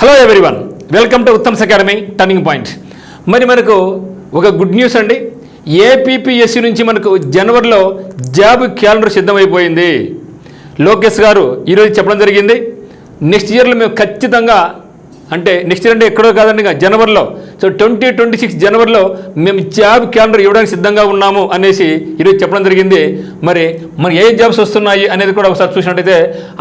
Hello everyone, welcome to Uttam's academy turning point. మరి మనకు ఒక గుడ్ న్యూస్ అండి. ఏపీపీఎస్సీ నుంచి మనకు జనవరిలో జాబ్ క్యాలెండర్ సిద్ధమైపోయింది. లోకేష్ గారు ఈరోజు చెప్పడం జరిగింది. నెక్స్ట్ ఇయర్లో మేము ఖచ్చితంగా, అంటే నెక్స్ట్ ఇయర్ అంటే ఎక్కడో కాదండి, జనవరిలో, సో 2026 జనవరిలో మేము జాబ్ క్యాలెండర్ ఇవ్వడానికి సిద్ధంగా ఉన్నాము అనేసి ఈరోజు చెప్పడం జరిగింది. మరి ఏ జాబ్స్ వస్తున్నాయి అనేది కూడా ఒకసారి చూసినట్టయితే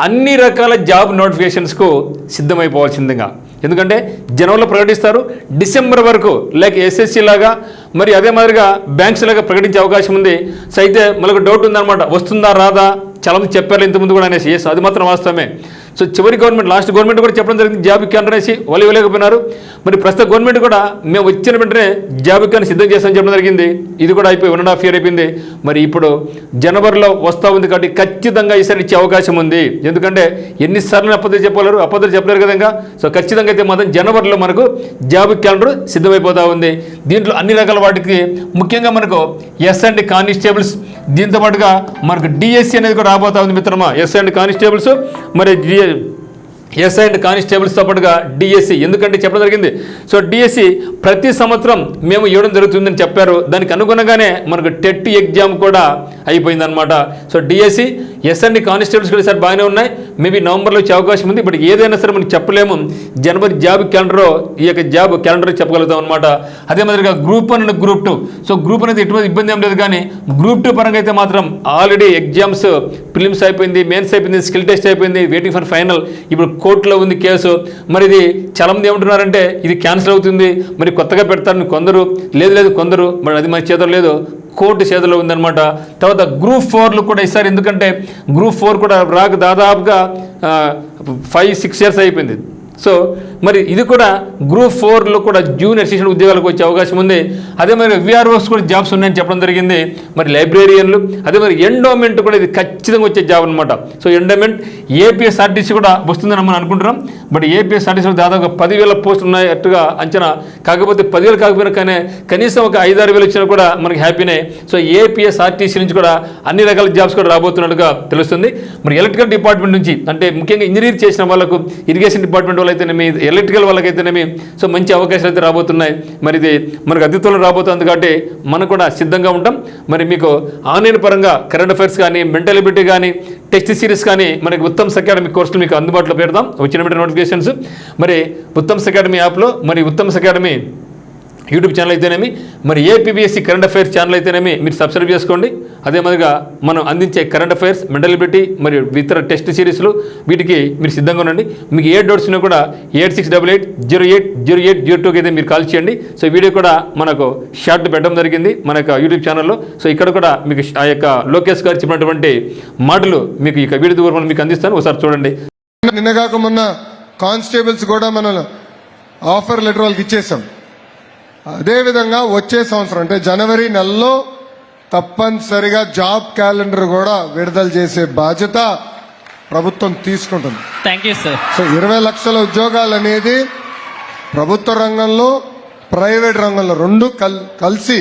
అన్ని రకాల జాబ్ నోటిఫికేషన్స్కు సిద్ధమైపోవాల్సిందిగా. ఎందుకంటే జనవరిలో ప్రకటిస్తారు, డిసెంబర్ వరకు లైక్ ఎస్ఎస్సి లాగా, మరి అదే మాదిరిగా బ్యాంక్స్ లాగా ప్రకటించే అవకాశం ఉంది. సో అయితే మనకు డౌట్ ఉందన్నమాట, వస్తుందా రాదా, చాలామంది చెప్పారు ఇంతకుముందు కూడా అనేసి. ఎస్, అది మాత్రం వాస్తవమే. సో చివరి గవర్నమెంట్, లాస్ట్ గవర్నమెంట్ కూడా చెప్పడం జరిగింది జాబ్ క్యాలెండర్ అనేసి, వాళ్ళు ఇవ్వలేకపోయినారు. మరి ప్రస్తుత గవర్నమెంట్ కూడా మేము వచ్చిన వెంటనే జాబ్ క్యాలెండర్ సిద్ధం చేస్తామని చెప్పడం జరిగింది. ఇది కూడా అయిపోయి 1.5 year అయిపోయింది. మరి ఇప్పుడు జనవరిలో వస్తూ ఉంది కాబట్టి ఖచ్చితంగా ఈసారి ఇచ్చే అవకాశం ఉంది. ఎందుకంటే ఎన్నిసార్లు అబద్ధాలు చెప్పలేరు కదా ఇంకా. సో ఖచ్చితంగా అయితే మాత్రం జనవరిలో మనకు జాబ్ క్యాలెండర్ సిద్ధమైపోతూ ఉంది. దీంట్లో అన్ని రకాల వాటికి ముఖ్యంగా మనకు ఎస్&డి కానిస్టేబుల్స్, దీంతో పాటుగా మనకు డిఎస్సి అనేది కూడా రాబోతా ఉంది మిత్రమా. ఎస్&డి కానిస్టేబుల్స్, మరి ఎస్&డి కానిస్టేబుల్స్తో పాటుగా డిఎస్సి. ఎందుకంటే చెప్పడం జరిగింది, సో డిఎస్సి ప్రతి సంవత్సరం మేము ఇవ్వడం జరుగుతుందని చెప్పారు. దానికి అనుగుణంగానే మనకు టెట్ ఎగ్జామ్ కూడా అయిపోయిందనమాట. సో డిఎస్సి, ఎస్&డి కానిస్టేబుల్స్ కూడా సార్ బాగానే ఉన్నాయి. మేబీ నవంబర్లో వచ్చే అవకాశం ఉంది. బట్ ఏదైనా సరే మనకి చెప్పలేము. జనవరి జాబ్ క్యాలెండర్, ఈ యొక్క జాబ్ క్యాలెండర్ చెప్పగలుగుతాం అనమాట. అదే మాదిరిగా group 1 and group 2. So group 1 అయితే ఎటువంటి ఇబ్బంది ఏం లేదు, కానీ గ్రూప్ 2 పరంగా అయితే మాత్రం ఆల్రెడీ ఎగ్జామ్స్, ప్రిలిమ్స్ అయిపోయింది, మెయిన్స్ అయిపోయింది, స్కిల్ టెస్ట్ అయిపోయింది, వెయిటింగ్ ఫర్ ఫైనల్. ఇప్పుడు కోర్టులో ఉంది కేసు. మరి ఇది చాలామంది ఏమంటున్నారంటే ఇది క్యాన్సిల్ అవుతుంది, మరి కొత్తగా పెడతారని కొందరు, లేదు కొందరు, మరి అది మన చేతుల్లో లేదు, కోర్టు చేతిలో ఉందన్నమాట. తర్వాత గ్రూప్ 4 కూడా ఇస్తారు. ఎందుకంటే గ్రూప్ 4 కూడా రాక దాదాపుగా 5-6 years అయిపోయింది. సో మరి ఇది కూడా గ్రూప్ 4లో కూడా జూనియర్ అసిస్టెంట్ ఉద్యోగాలకు వచ్చే అవకాశం ఉంది. అదే మరి విఆర్ఓస్ కూడా జాబ్స్ ఉన్నాయని చెప్పడం జరిగింది. మరి లైబ్రేరియన్లు, అదే మరి ఎండోమెంట్ కూడా ఇది ఖచ్చితంగా వచ్చే జాబ్ అనమాట. సో ఎండోమెంట్, ఏపీఎస్ఆర్టీసీ కూడా వస్తుందని మనం అనుకుంటున్నాం. బట్ ఏపీఎస్ఆర్టీసీలో దాదాపు 10,000 పోస్టులు ఉన్నాయట్టుగా అంచనా. కాకపోతే 10,000 కాకపోయినా కానీ కనీసం ఒక 5-6 వేలు వచ్చినా కూడా మనకి హ్యాపీనే. సో ఏపీఎస్ఆర్టీసీ నుంచి కూడా అన్ని రకాల జాబ్స్ కూడా రాబోతున్నట్టుగా తెలుస్తుంది. మరి ఎలక్ట్రికల్ డిపార్ట్మెంట్ నుంచి, అంటే ముఖ్యంగా ఇంజనీర్ చేసిన వాళ్ళకు, ఇరిగేషన్ డిపార్ట్మెంట్ అయితేనేమి, ఎలక్ట్రికల్ వాళ్ళకైతేనేమి, సో మంచి అవకాశాలు అయితే రాబోతున్నాయి. మరి ఇది మనకు అతిథులు రాబోతుంది కాబట్టి మనం కూడా సిద్ధంగా ఉంటాం. మరి మీకు ఆన్లైన్ పరంగా కరెంట్ అఫైర్స్ కానీ, మెంటల్ ఎబిలిటీ కానీ, టెస్ట్ సిరీస్ కానీ మనకి ఉత్తమ్స్ అకాడమీ కోర్సులు మీకు అందుబాటులో పెడదాం వచ్చిన నోటిఫికేషన్స్. మరి ఉత్తమ్స్ అకాడమీ యాప్లో, మరి ఉత్తమ్స్ అకాడమీ యూట్యూబ్ ఛానల్ అయితేనేమి, మరి ఏపీపీఎస్సీ కరెంట్ అఫైర్స్ ఛానల్ అయితేనేమి మీరు సబ్స్క్రైబ్ చేసుకోండి. అదే మాదిరిగా మనం అందించే కరెంట్ అఫైర్స్, మెంటల్ ఎబిలిటీ మరియు ఇతర టెస్ట్ సిరీస్లు, వీటికి మీరు సిద్ధంగా ఉండండి. మీకు ఏ డౌట్స్ ఉన్నా కూడా 8688080802కి అయితే మీరు కాల్ చేయండి. సో వీడియో కూడా మనకు షార్ట్ పెట్టడం జరిగింది మన యొక్క యూట్యూబ్ ఛానల్లో. సో ఇక్కడ కూడా మీకు ఆ యొక్క లోకేష్ గారు చెప్పినటువంటి మాటలు మీకు ఇక వీడియో ద్వారా మీకు అందిస్తాను, ఒకసారి చూడండి. నిన్నగాక మొన్న కానిస్టేబుల్స్ కూడా మనం ఆఫర్ లెటర్ వాళ్ళకి ఇచ్చేసాం. అదేవిధంగా వచ్చే సంవత్సరం అంటే జనవరి నెలలో తప్పనిసరిగా జాబ్ క్యాలెండర్ కూడా విడుదల చేసే బాధ్యత ప్రభుత్వం తీసుకుంటుంది. Thank you sir. సో 20 లక్షల ఉద్యోగాలు అనేది ప్రభుత్వ రంగంలో, ప్రైవేట్ రంగంలో రెండు కలిసి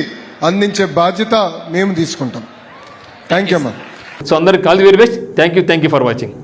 అందించే బాధ్యత మేము తీసుకుంటాం. థ్యాంక్ యూ అమ్మా. సో అందరికి call the very best. Thank you for watching.